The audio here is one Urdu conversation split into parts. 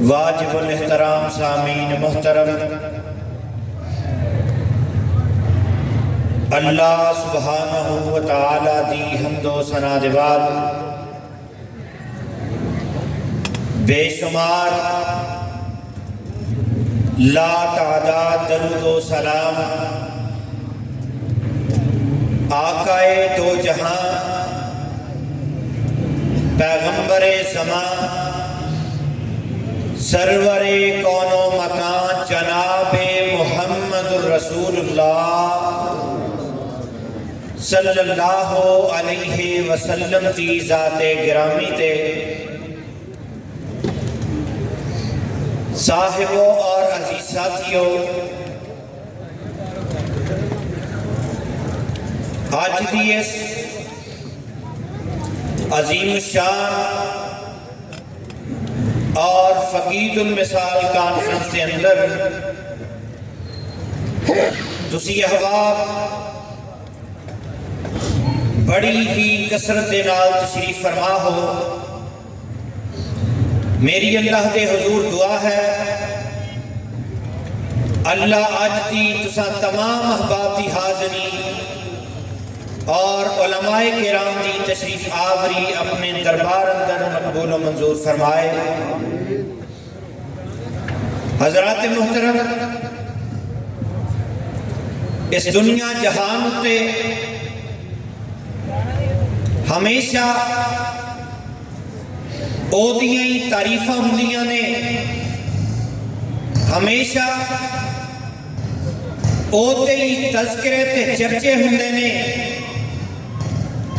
واجب الاحترام سامعین محترم، اللہ سبحانہ و تعالی دی حمد و ثنا دے بعد بے شمار لا تعداد درود و سلام آقائے دو جہاں پیغمبر زمان سرور کون و مکان جناب محمد الرسول اللہ صلی اللہ علیہ وسلم کی ذات گرامی تے صاحبوں اور عزیز ساتھیوں، آج دی اس عظیم الشان اور فقید المثال کانفرنس کے اندر تسی احباب بڑی ہی کثرت دے نال تشریف فرما ہو۔ میری اللہ دے حضور دعا ہے اللہ آج دی تسا تمام احباب دی حاضری اور علماء کرام دی تشریف آوری اپنے دربار اندر مقبول و منظور فرمائے۔ حضرات محترم، اس دنیا جہان تے ہمیشہ اودیاں تعریفاں ہوندیاں نے، ہمیشہ اودے ہی تذکرے تے چرچے ہوندے نے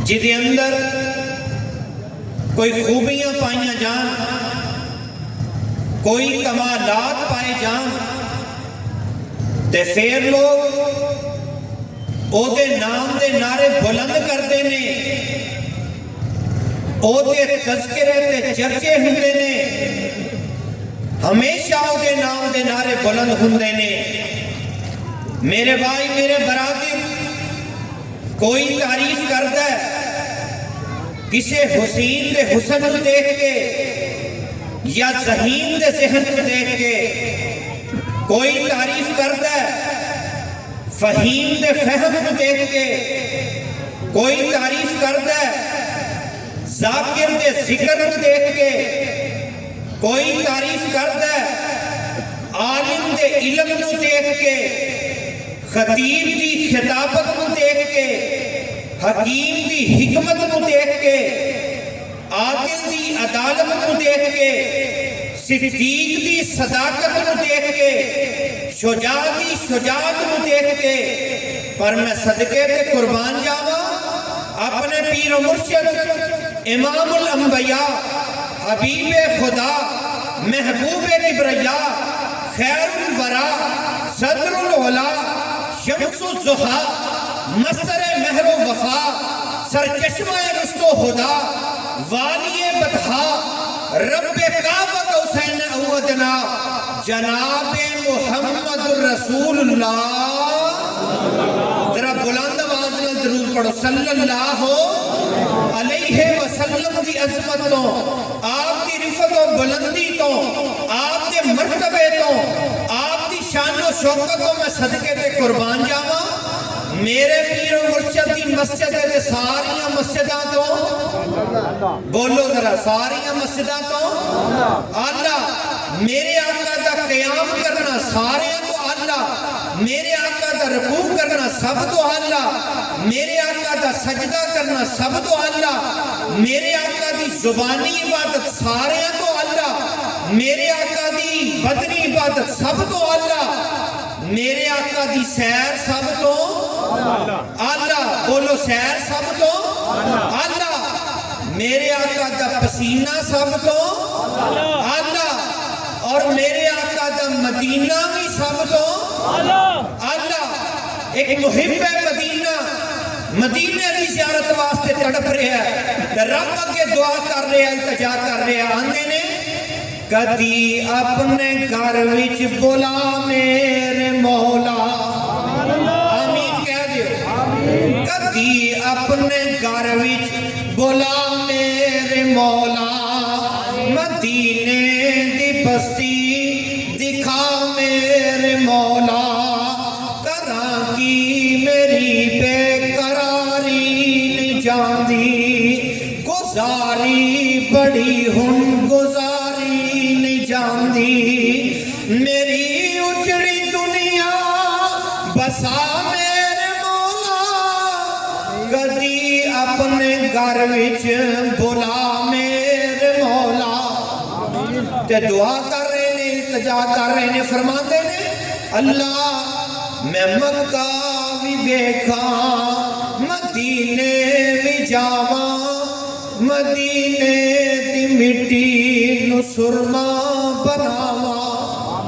جدے اندر کوئی خوبیاں پائیاں جان، کوئی کمالات پائے جان، تے پھر لوگ او دے نام دے نعرے بلند کرتے نے، او دے تذکرے تے چرچے ہوندے نے، ہمیشہ او دے نام دے نعرے بلند ہوندے نے۔ میرے بھائی، میرے برادر، کوئی تعریف کرتا ہے کسے حسین دے حسن کو دیکھ کے یا ذہین دے ذہن کو دیکھ کے، کوئی تعریف کرتا ہے فہیم دے فہم کو دیکھ کے، کوئی تعریف کرتا ہے ذاکر دے ذکر کو دیکھ کے، کوئی تعریف کرتا ہے عالم دے علم کو دیکھ کے، خطیب دی خطابت کو دیکھ کے، حکیم دی حکمت کو دیکھ کے، عادل دی عدالت کو دیکھ کے، صدیق دی صداقت کو دیکھ کے، شجاع دی شجاعت کو دیکھ کے۔ پر میں صدقے تے قربان جاواں اپنے پیر و مرشد امام الانبیاء، حبیب خدا، محبوب کبریا، خیر الورا، صدر العلا، شمس الضحیٰ، مصدر مہر و وفا، سرچشمہ رشد و ہدا، والی بطحا، رب کعبہ حسین اودنا، جناب محمد الرسول اللہ۔ ذرا بلند آواز میں درود پڑھو، صلی اللہ علیہ وسلم دی عظمت تو، آپ دی رفت و بلندی تو، آپ دے مرتبے تو، آپ دی شان و شوکت کو میں صدقے تے قربان جاواں۔ میرے پیر و مرشد دی مسجد ہے ساریاں مسجداں تو، بولو ذرا، ساریاں مسجداں تو اللہ، میرے آقا دا قیام کرنا ساریاں تو اللہ، میرے آقا دا رکوع کرنا سب تو اللہ، میرے آقا دا سجدہ کرنا سب تو اللہ، میرے آقا دی زبانی عبادت ساریاں تو اللہ، میرے آقا دی بدنی عبادت سب تو اللہ، میرے آقا دی سیر سب تو اللہ، بولو سیر سب تو اللہ، میرے آقا دا پسینہ سب تو اللہ، اور میرے آقا دا مدینہ بھی سب تو اللہ۔ ایک محب مدینہ، مدینہ کی زیارت واسطے تڑپ رہا ہے، رب اگے دعا کر رہا ہے، التجا کر رہا ہے، آندے نے کدی اپنے گھر وچ بلا میرے مولا، آمین کہہ دیو، کدی اپنے گھر وچ بلا میرے مولا، مدینے دی بستی دکھا میرے مولا کراں کی میری بے قراری نہیں جاندی گزاری بڑی ہن گزاری نہیں جاندی میری اجڑی دنیا بسا میرے مولا کدی اپنے گھر وچ بلا میرے مولا تے دعا کر رہے نے التجا کر رہے نے فرماتے نے اللہ میں مکہ بھی دیکھاں مدینے بھی جاواں مدینے دی مٹی نو سرما بناواں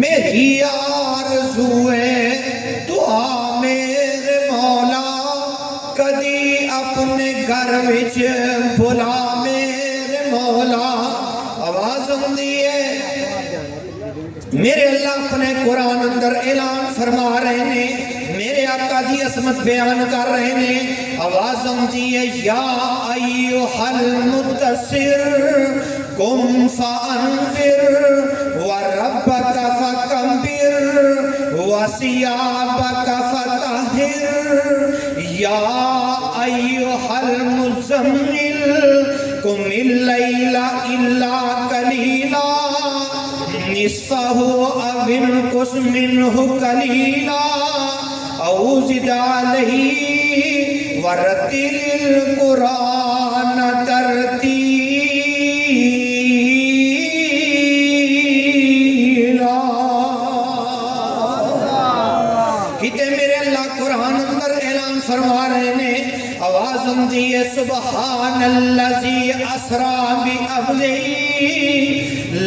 میری آرزو ہے دعا میرے مولا کدی اپنے گھر وچ بلا میرے مولا آواز ہوندی ہے میرے اللہ اپنے قرآن اندر اعلان فرما رہے نے میرے آقا دی عظمت بیان کر رہے نے آواز ہوندی ہے یا ایھا المدثر قم فانذر وربک فکبر وثیابک فطہر یا ایھا المزمل قم اللیل الا قلیلا نصفه او انقص منه قلیلا او زد علیہ ورتل القرآن ترتیلا کہتے میرے اللہ قرآن اندر اعلان فرما رہے نے آواز ہوندی ہے سبحان الذی اسرا بعبدہ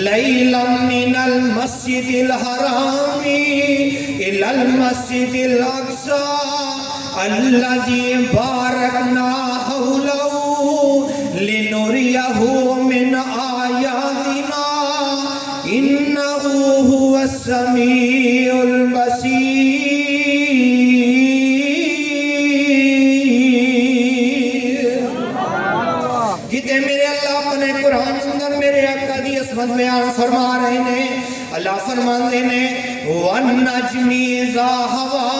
لیلا من المسجد الحرام الى المسجد الاقصى الذي باركنا حوله لنريه من آياتنا إنه هو السميع البصير کہتے میرے اللہ اپنے قرآن اندر میرے آقا دی عظمت بیان فرما رہے نے اللہ فرماندے نے وَالنَّجْمِ إِذَا هَوَىٰ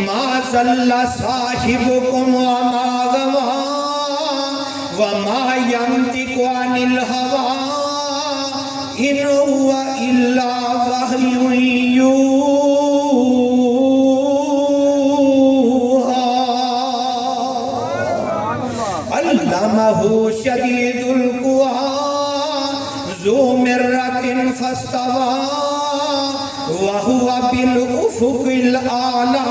مَا ضَلَّ صَاحِبُكُمْ وَمَا غَوَىٰ وَمَا يَنطِقُ عَنِ الْهَوَىٰ إِنْ هُوَ إِلَّا وَحْيٌ يُوحَىٰ علمه شديد القوى ذو مرة فاستوى وهو بالأفق الأعلى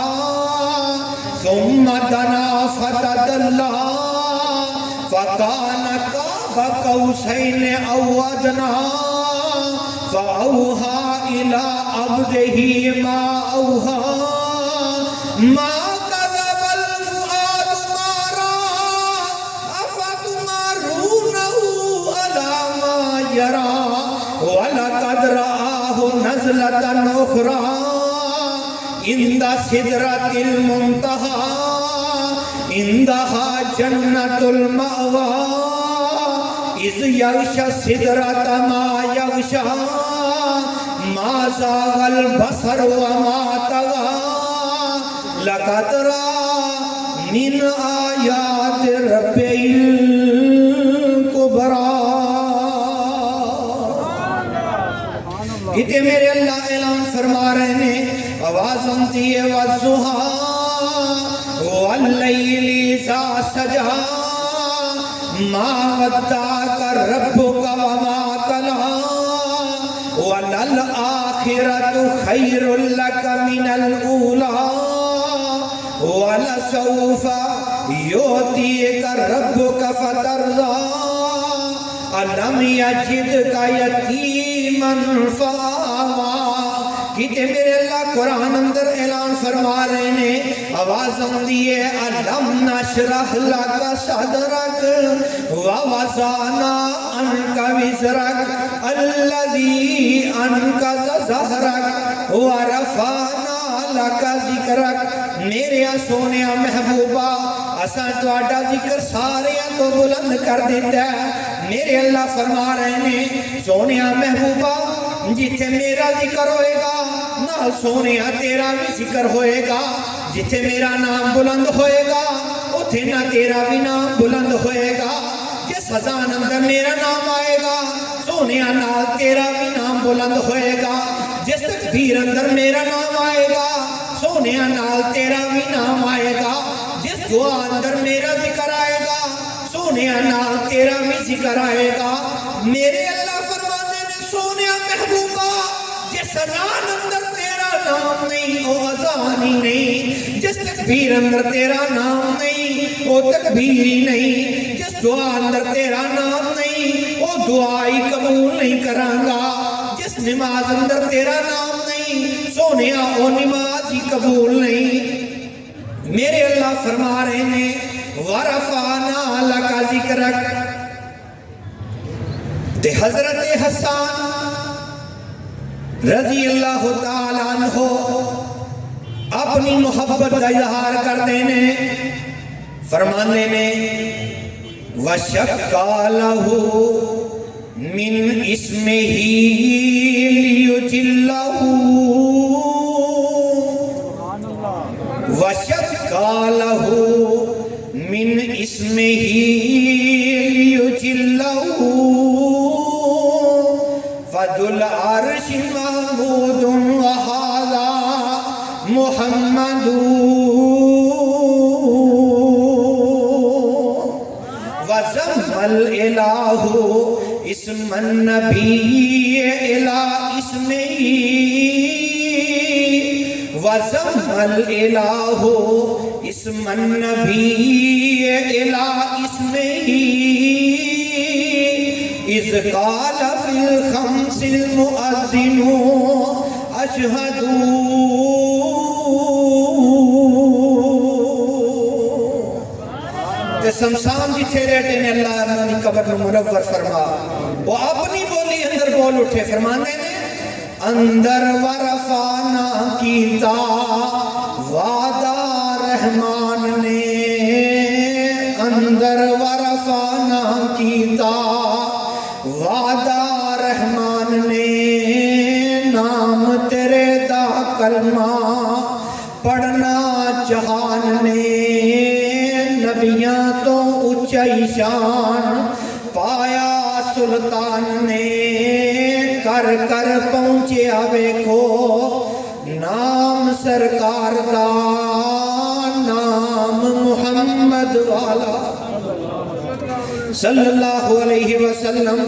ثم دنا فتدلى فكان قاب قوسين أو أدنى فأوحى إلى عبده ما أوحى ما كذب الفؤاد ما رأى أفتمارونه على ما يرى ولقد رآه نزلة أخرى عند سدرة المنتهى عندها جنة المأوى إذ يغشى السدرة ما يغشى ما زاغ البصر وما طغى لقد رأى من آيات ربه الكبرى کہتے میرے اللہ اعلان فرما رہے ہیں آواز ہوندی ہے والضحیٰ واللیل اذا سجا ما ودعک ربک وما قلى وللآخرة خیر لک من الأولى ولسوف یؤتیک ربک فترضى ألم یجدک یتیما فآوى کہتے میرے اللہ قرآن اندر اعلان فرما رہے ہیں آواز ہوندی ہے ألم نشرح لک صدرک ووضعنا عنک وزرک الذی انقض ظہرک ورفعنا لک ذکرک میرے سونیا محبوبہ اساں تہاڈا ذکر سارے تو بلند کر دیتا ہے میرے اللہ فرما رہے ہیں سونیا محبوبہ جتھے میرا ذکر ہوئے گا نال سونیا تیرا بھی ذکر ہوئے گا، جتھے میرا نام بلند ہوئے گا اتھے نہ تیرا بھی نام بلند ہوئے گا، جس خزان اندر میرا نام آئے گا سونیا نال تیرا بھی نام بلند ہوئے گا، جس تکبیر اندر میرا نام آئے گا سونیا نال تیرا بھی نام آئے گا، جس دعا اندر میرا ذکر آئے گا سونیا نال تیرا بھی ذکر آئے گا۔ میرے اللہ فرمانے نے سونیا محبوبہ جس اذان اندر تیرا نام نہیں وہ اذان ہی نہیں، جس تکبیر اندر تیرا نام نہیں وہ تکبیر ہی نہیں، جس دعا اندر تیرا نام نہیں وہ دعا ہی قبول نہیں کرانگا، جس نماز اندر تیرا نام نہیں سونیا وہ نماز ہی قبول نہیں۔ میرے اللہ فرما رہے ہیں وَرَفَعْنَا لَكَ ذِكْرَكَ، تے حضرت حسان رضی اللہ تعالیٰ عنہ اپنی محبت کا اظہار کر دینے فرمانے میں وَشَقَّا لَهُ مِنْ اسْمِهِ لِيُجِلَّهُ وَشَقَّا لَهُ مِنْ اسْمِهِ لِيُجِلَّهُ فَذُو الْعَرْشِ مَحْمُودٌ وَهَذَا مُحَمَّدٌ وَزَمَّ الْإِلَهُ اسْمَ النَّبِيِّ إِلَىٰ اسْمِهِ وَزَمَّ الْإِلَهُ اسْمَ النَّبِيِّ إِلَىٰ اسْمِهِ إِذْ قَالَ فِي الْخَمْسِ الْمُؤَذِّنُ أَشْهَدُ تے سمسام جتھے رہتے ہیں اللہ اپنی قبر میں منور فرما، وہ اپنی بولی اندر بول اٹھے فرمانے نے اندر ورفانا کیتا وعدہ رحمان نے، اندر ورفانا کیتا وعدہ رحمان نے، نام تیرے دا کلمہ پڑھنا جہان نے، نبیاں تو اونچی شان پایا سلطان نے، کر کر پہنچے آوے کو نام سرکار دا، نام محمد والا صلی اللہ علیہ وسلم۔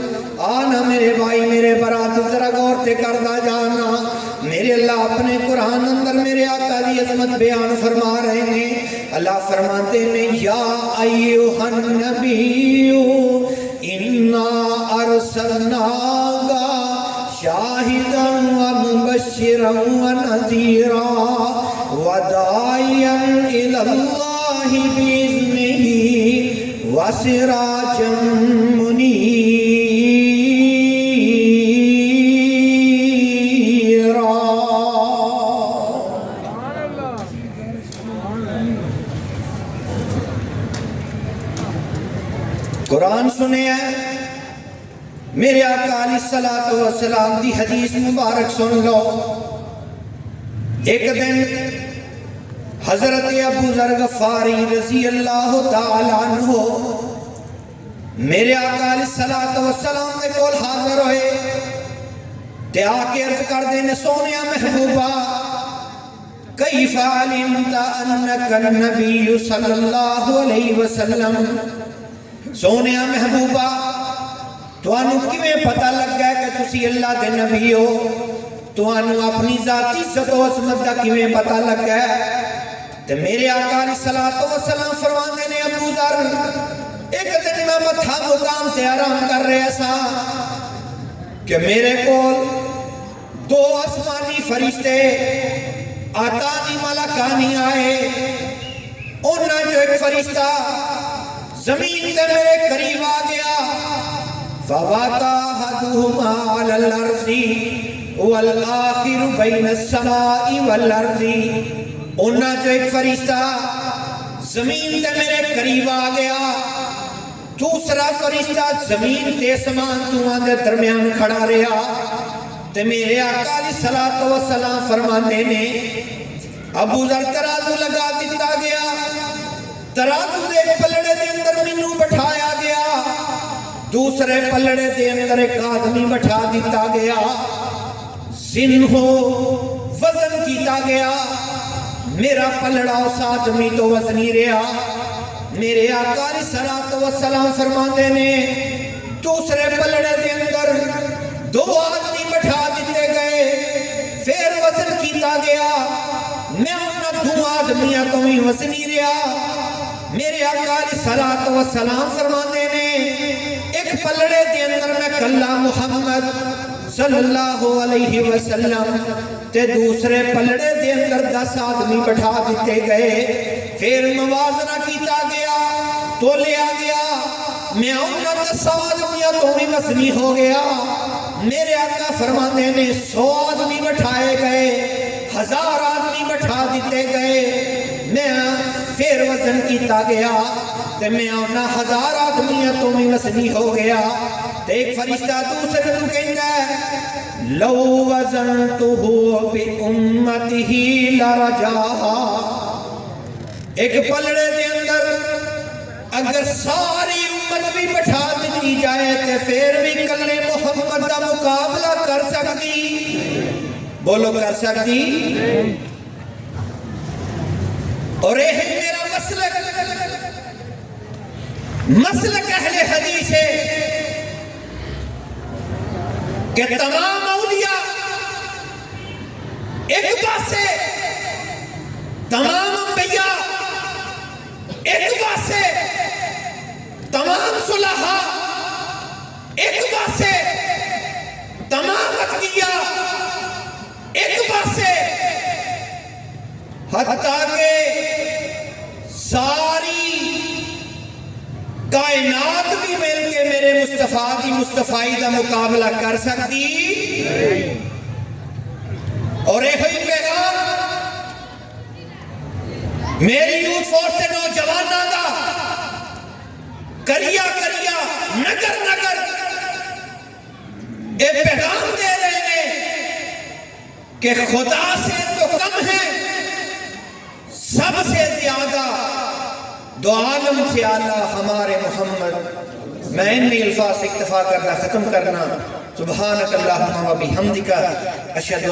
آنا میرے بھائی میرے برات ذرا غور تے کردہ جانا، میرے اللہ اپنے قرآن اندر میرے آقا دی عظمت بیان فرما رہے ہیں۔ اللہ فرماتے ہیں یا ایوہ النبی انا ارسلناک شاہدا ومبشرا ونذیرا وداعیا الی اللہ بإذنہ وسراجا منیرا۔ قرآن سنے ہیں میرے آقا علیہ السلام دی حدیث مبارک سن لو۔ ایک دن حضرت ابو ذر غفاری رضی اللہ تعالیٰ عنہ میرے آقا علیہ السلام نے کول حاضر ہوئے تے آکے عرض کر دینے سونیا محبوبہ کیف علمت انک النبی صلی اللہ علیہ وسلم، سونیا محبوبہ توانو کیویں پتہ لگ گیا کہ تسی اللہ دے نبی ہو، توانو اپنی ذاتی عزت و عظمت دا کیویں پتہ لگ گیا؟ تے میرے آقا علیہ السلام فرماندے نے ابو ذر ایک دن میں متھا مقام تے آرام کر رہے سا کہ میرے کول دو آسمانی فرشتے آتانی ملکانی آئے، انہاں جو ایک فرشتہ زمین تے میرے قریب آ گیا فواقع احدہما علی الارض والآخر بین السماء والارض، انہاں جو ایک فرشتہ زمین تے میرے قریب آ گیا دوسرا فرشتہ زمین تے سمان دوہاں دے درمیان کھڑا رہا تے میرے آقا علیہ الصلوۃ والسلام فرماندے نے ابو ذر ترازو لگا دیتا گیا، ترازو دے پلڑے دے اندر مینوں بٹھایا گیا، دوسرے پلڑے دے اندر ایک آدمی بٹھا دیتا گیا، زن ہو وزن کیتا گیا، میرا پلڑا اس آدمی تو وزنی رہا۔ میرے آقا علیہ الصلوۃ والسلام فرماندے نے دوسرے پلڑے دے اندر دو آدمی بٹھا دیتے گئے، پھر وزن کیتا گیا، میں انہاں دو آدمیاں تو ہی وزنی رہا۔ میرے آقا علیہ الصلوۃ والسلام فرماندے نے ایک پلڑے دے اندر میں کلا محمد صلی اللہ علیہ وسلم تے دوسرے پلڑے دے اندر 10 آدمی بٹھا دیتے گئے، پھر موازنہ کیتا گیا تو لیا گیا، میں انہاں 10 آدمیاں تو بھی وزنی ہو گیا۔ میرے آقا فرمانے نے 100 آدمی بٹھائے گئے، 1000 آدمی بٹھا دیتے گئے، میں پھر وزن کیتا گیا تے میں انہاں 1000 آدمیاں تو بھی وزنی ہو گیا۔ تے ایک فرشتہ دوسرے کو کہندا ہے لو وزنتہ بامتہ لرجاہا، ایک پلڑے دے اندر اگر ساری امت بھی بٹھا دیتی جائے تے پھر بھی کلے محمد دا مقابلہ کر سکتی؟ بولو کر سکتی؟ اور یہ ہے میرا مسلک اہل حدیث ہے کہ تمام اولیاء ایک پاسے، تمام انبیاء ایک پاسے، تمام صلحاء ایک پاسے، تمام اتقیاء ایک پاسے، حتیٰ کہ ساری کائنات بھی مل کے میرے مصطفیٰ کی مصطفائی دا مقابلہ کر سکتی؟ اور ایک ہوئی پیغام میری یوتھ فورس سے نوجواناں دا کریا کریا نگر نگر ایک پیغام دے رہے ہیں کہ خدا سے تو کم ہے، سب سے زیادہ دو عالم سے اعلیٰ ہمارے محمد۔ میں انہی الفاظ سے اکتفا کرنا ختم کرنا۔ سبحانک اللہم و بحمدک اشہد